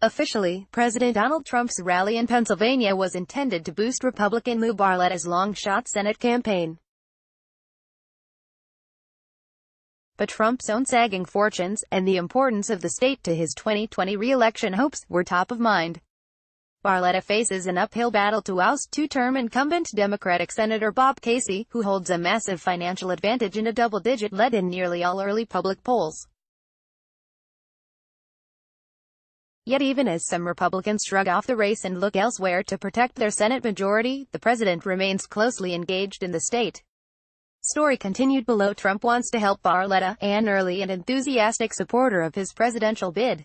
Officially, President Donald Trump's rally in Pennsylvania was intended to boost Republican Lou Barletta's long-shot Senate campaign. But Trump's own sagging fortunes, and the importance of the state to his 2020 re-election hopes, were top of mind. Barletta faces an uphill battle to oust two-term incumbent Democratic Senator Bob Casey, who holds a massive financial advantage in a double-digit lead in nearly all early public polls. Yet even as some Republicans shrug off the race and look elsewhere to protect their Senate majority, the president remains closely engaged in the state. Story continued below. Trump wants to help Barletta, an early and enthusiastic supporter of his presidential bid.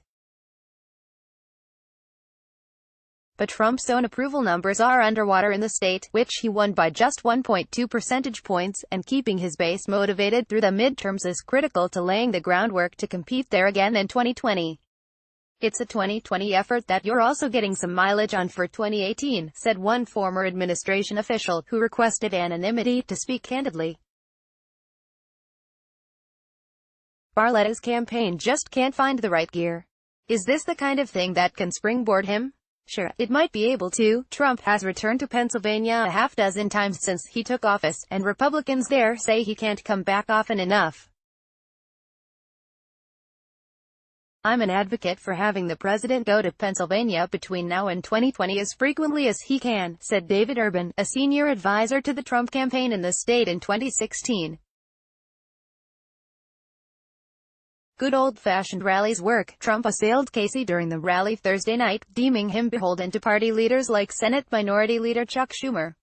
But Trump's own approval numbers are underwater in the state, which he won by just 1.2 percentage points, and keeping his base motivated through the midterms is critical to laying the groundwork to compete there again in 2020. It's a 2020 effort that you're also getting some mileage on for 2018, said one former administration official, who requested anonymity to speak candidly. Barletta's campaign just can't find the right gear. Is this the kind of thing that can springboard him? Sure, it might be able to. Trump has returned to Pennsylvania a half-dozen times since he took office, and Republicans there say he can't come back often enough. I'm an advocate for having the president go to Pennsylvania between now and 2020 as frequently as he can, said David Urban, a senior advisor to the Trump campaign in the state in 2016. Good old-fashioned rallies work. Trump assailed Casey during the rally Thursday night, deeming him beholden to party leaders like Senate Minority Leader Chuck Schumer.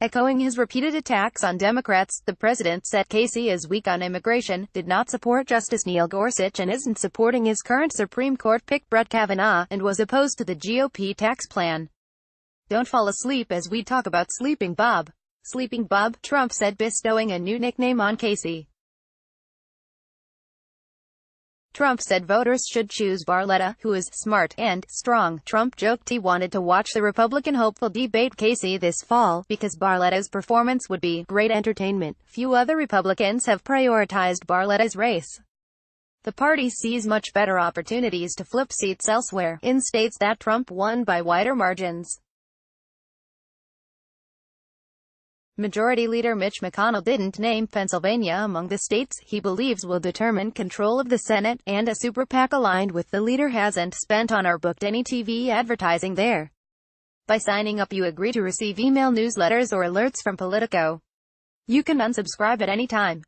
Echoing his repeated attacks on Democrats, the president said Casey is weak on immigration, did not support Justice Neil Gorsuch and isn't supporting his current Supreme Court pick Brett Kavanaugh, and was opposed to the GOP tax plan. Don't fall asleep as we talk about Sleeping Bob. Sleeping Bob, Trump said, bestowing a new nickname on Casey. Trump said voters should choose Barletta, who is smart and strong. Trump joked he wanted to watch the Republican hopeful debate Casey this fall, because Barletta's performance would be great entertainment. Few other Republicans have prioritized Barletta's race. The party sees much better opportunities to flip seats elsewhere, in states that Trump won by wider margins. Majority Leader Mitch McConnell didn't name Pennsylvania among the states he believes will determine control of the Senate, and a super PAC aligned with the leader hasn't spent on or booked any TV advertising there. By signing up, you agree to receive email newsletters or alerts from Politico. You can unsubscribe at any time.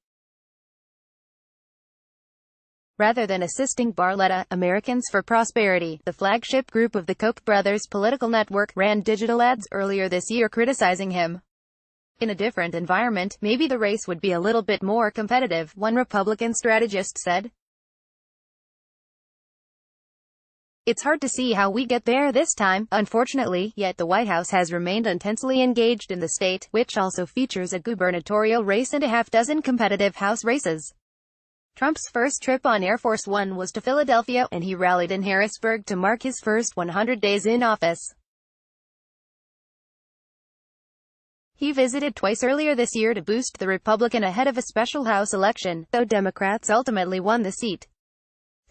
Rather than assisting Barletta, Americans for Prosperity, the flagship group of the Koch brothers' political network, ran digital ads earlier this year criticizing him. In a different environment, maybe the race would be a little bit more competitive, one Republican strategist said. It's hard to see how we get there this time, unfortunately, yet the White House has remained intensely engaged in the state, which also features a gubernatorial race and a half-dozen competitive House races. Trump's first trip on Air Force One was to Philadelphia, and he rallied in Harrisburg to mark his first 100 days in office. He visited twice earlier this year to boost the Republican ahead of a special House election, though Democrats ultimately won the seat.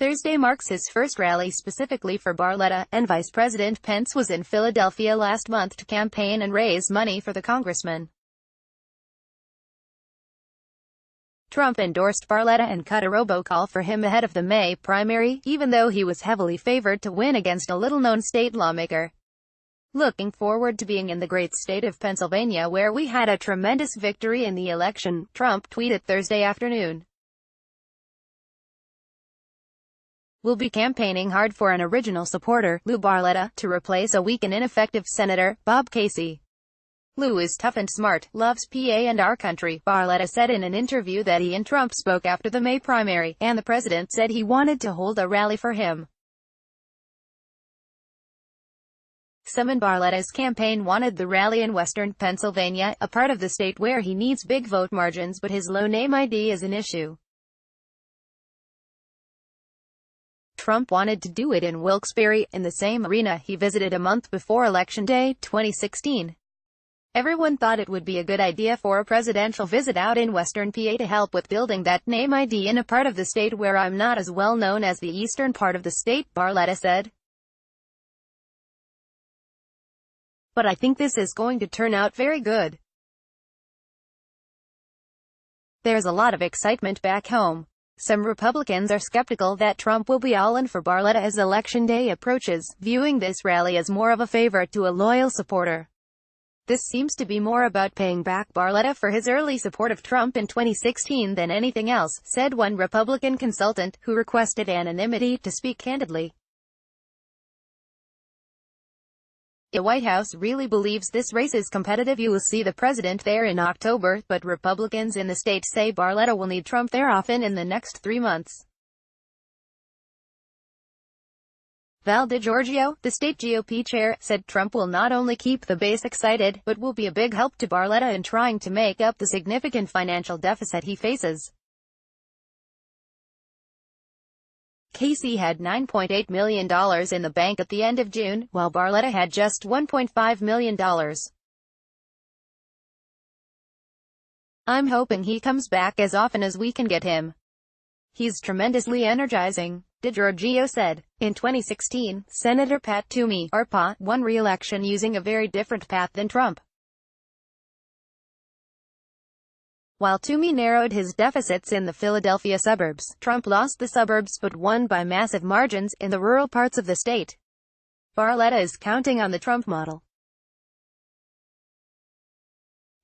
Thursday marks his first rally specifically for Barletta, and Vice President Pence was in Philadelphia last month to campaign and raise money for the congressman. Trump endorsed Barletta and cut a robocall for him ahead of the May primary, even though he was heavily favored to win against a little-known state lawmaker. Looking forward to being in the great state of Pennsylvania where we had a tremendous victory in the election, Trump tweeted Thursday afternoon. We'll be campaigning hard for an original supporter, Lou Barletta, to replace a weak and ineffective Senator, Bob Casey. Lou is tough and smart, loves PA and our country, Barletta said in an interview that he and Trump spoke after the May primary, and the president said he wanted to hold a rally for him. Some in Barletta's campaign wanted the rally in western Pennsylvania, a part of the state where he needs big vote margins, but his low name ID is an issue. Trump wanted to do it in Wilkes-Barre, in the same arena he visited a month before Election Day, 2016. Everyone thought it would be a good idea for a presidential visit out in Western PA to help with building that name ID in a part of the state where I'm not as well known as the eastern part of the state, Barletta said. But I think this is going to turn out very good. There's a lot of excitement back home. Some Republicans are skeptical that Trump will be all in for Barletta as Election Day approaches, viewing this rally as more of a favor to a loyal supporter. This seems to be more about paying back Barletta for his early support of Trump in 2016 than anything else, said one Republican consultant, who requested anonymity to speak candidly. The White House really believes this race is competitive. You will see the president there in October, but Republicans in the state say Barletta will need Trump there often in the next 3 months. Val DeGiorgio, the state GOP chair, said Trump will not only keep the base excited, but will be a big help to Barletta in trying to make up the significant financial deficit he faces. Casey had $9.8 million in the bank at the end of June, while Barletta had just $1.5 million. I'm hoping he comes back as often as we can get him. He's tremendously energizing, DeGiorgio said. In 2016, Senator Pat Toomey, or Pa, won re-election using a very different path than Trump. While Toomey narrowed his deficits in the Philadelphia suburbs, Trump lost the suburbs but won by massive margins in the rural parts of the state. Barletta is counting on the Trump model.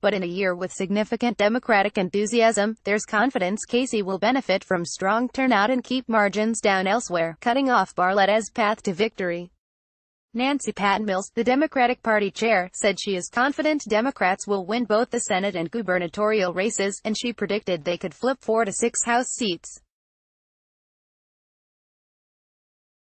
But in a year with significant Democratic enthusiasm, there's confidence Casey will benefit from strong turnout and keep margins down elsewhere, cutting off Barletta's path to victory. Nancy Patton Mills, the Democratic Party chair, said she is confident Democrats will win both the Senate and gubernatorial races, and she predicted they could flip 4 to 6 House seats.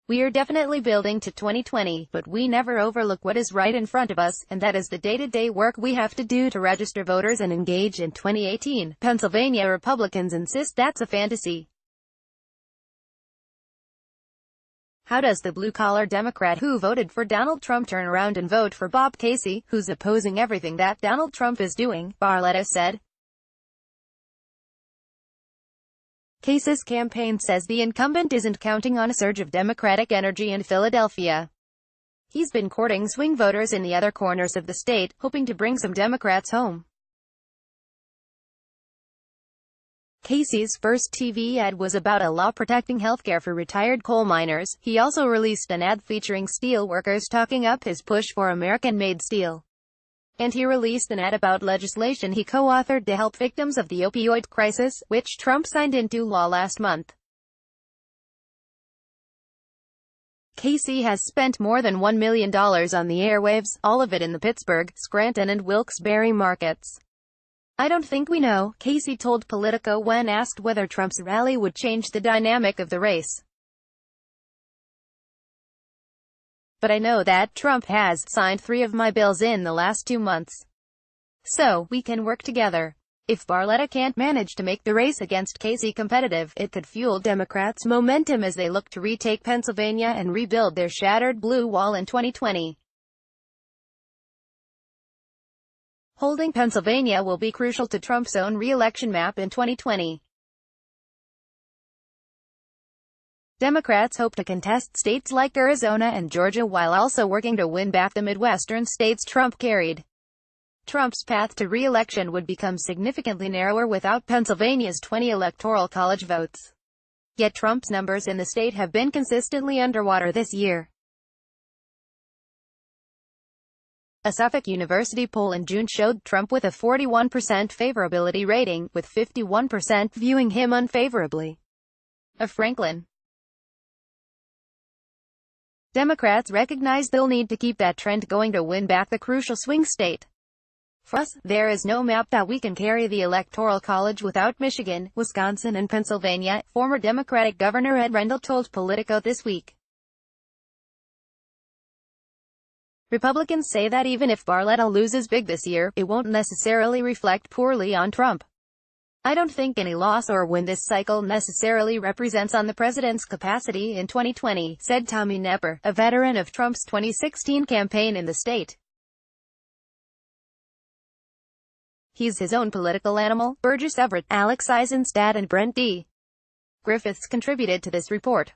We are definitely building to 2020, but we never overlook what is right in front of us, and that is the day-to-day work we have to do to register voters and engage in 2018. Pennsylvania Republicans insist that's a fantasy. How does the blue-collar Democrat who voted for Donald Trump turn around and vote for Bob Casey, who's opposing everything that Donald Trump is doing? Barletta said. Casey's campaign says the incumbent isn't counting on a surge of Democratic energy in Philadelphia. He's been courting swing voters in the other corners of the state, hoping to bring some Democrats home. Casey's first TV ad was about a law protecting healthcare for retired coal miners. He also released an ad featuring steel workers talking up his push for American-made steel. And he released an ad about legislation he co-authored to help victims of the opioid crisis, which Trump signed into law last month. Casey has spent more than $1 million on the airwaves, all of it in the Pittsburgh, Scranton and Wilkes-Barre markets. I don't think we know, Casey told Politico when asked whether Trump's rally would change the dynamic of the race. But I know that Trump has signed 3 of my bills in the last 2 months. So, we can work together. If Barletta can't manage to make the race against Casey competitive, it could fuel Democrats' momentum as they look to retake Pennsylvania and rebuild their shattered blue wall in 2020. Holding Pennsylvania will be crucial to Trump's own re-election map in 2020. Democrats hope to contest states like Arizona and Georgia while also working to win back the Midwestern states Trump carried. Trump's path to re-election would become significantly narrower without Pennsylvania's 20 electoral college votes. Yet Trump's numbers in the state have been consistently underwater this year. A Suffolk University poll in June showed Trump with a 41% favorability rating, with 51% viewing him unfavorably. Of Franklin. Democrats recognize they'll need to keep that trend going to win back the crucial swing state. For us, there is no map that we can carry the Electoral College without Michigan, Wisconsin and Pennsylvania, former Democratic Governor Ed Rendell told Politico this week. Republicans say that even if Barletta loses big this year, it won't necessarily reflect poorly on Trump. I don't think any loss or win this cycle necessarily represents on the president's capacity in 2020, said Tommy Knepper, a veteran of Trump's 2016 campaign in the state. He's his own political animal. Burgess Everett, Alex Eisenstadt and Brent D. Griffiths contributed to this report.